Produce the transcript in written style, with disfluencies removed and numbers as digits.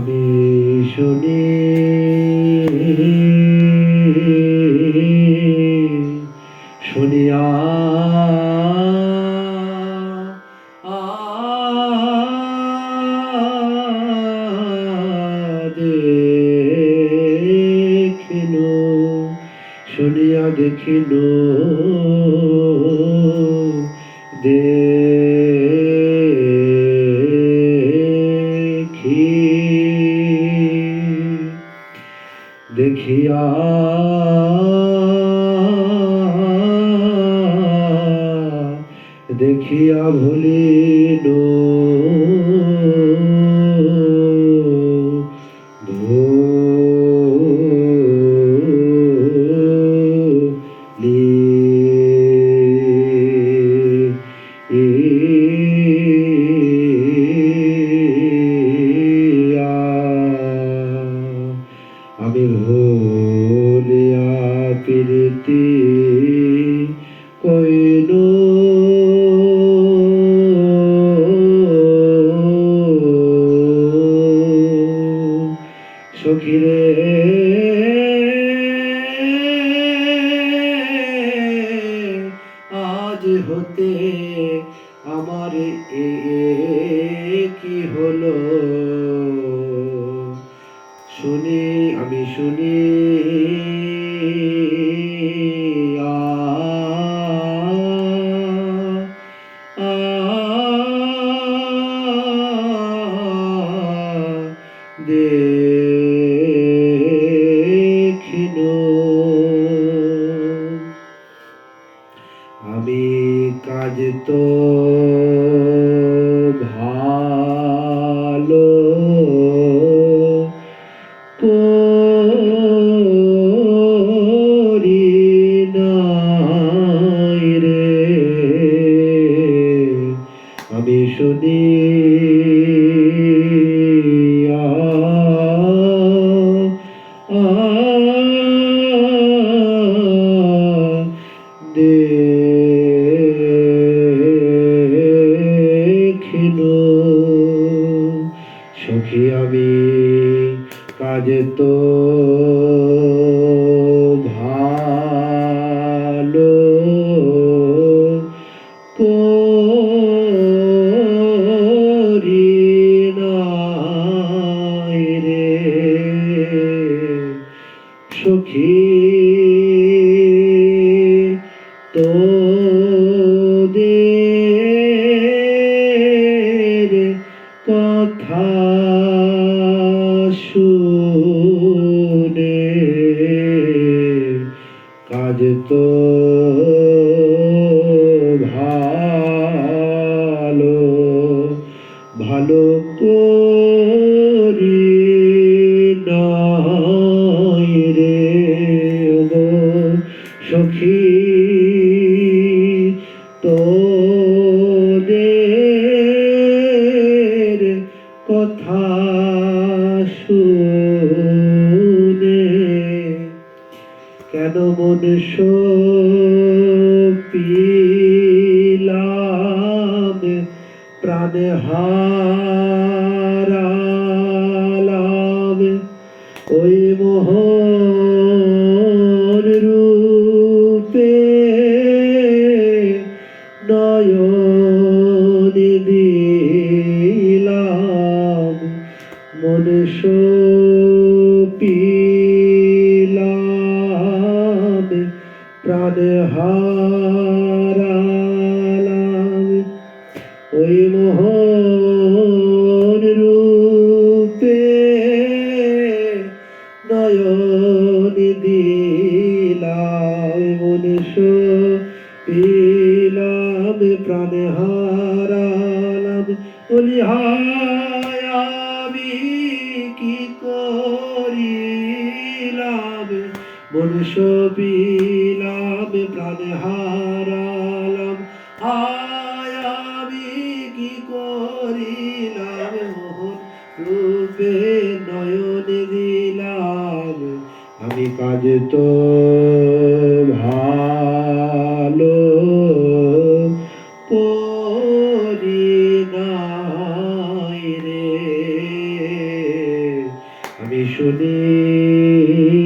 আমি শুনি শুনিয়া দেখিনু শুনিয়া দেখিনু দেখিয়া দেখিয়া ভুলিনু আমি ভুলিয়া প্রীতি কইনু সখিরে আজ হতে আমার কি হলো শুনি আমি শুনি দেখিনু আমি কাজ তো ভালো করি নাই রে আমি শুনি দেখিনু সখী আমি কাজ তো ভালো করি নাই রে সখী তোদের কথা শুনে কাজ তো ভালো ভালো করি নাই রে গো সখী তোদের কথা শুনে কেন মন সপিলাম প্রাণে হারালাম ওই মোহন রূপে নয়ন দিলাম মন সপিলাম প্রাণে হারালাম ওই মোহন রূপে নয়ন দিলাম মন সপিলাম প্রাণে হারালাম বলি হায় আমি কি করিলাম মন সপিলাম প্রাণে হারালাম হায় আমি কি করিলাম মোহন রূপে নয়ন দিলাম আমি কাজ তো ভালো করি নাই রে আমি শুনি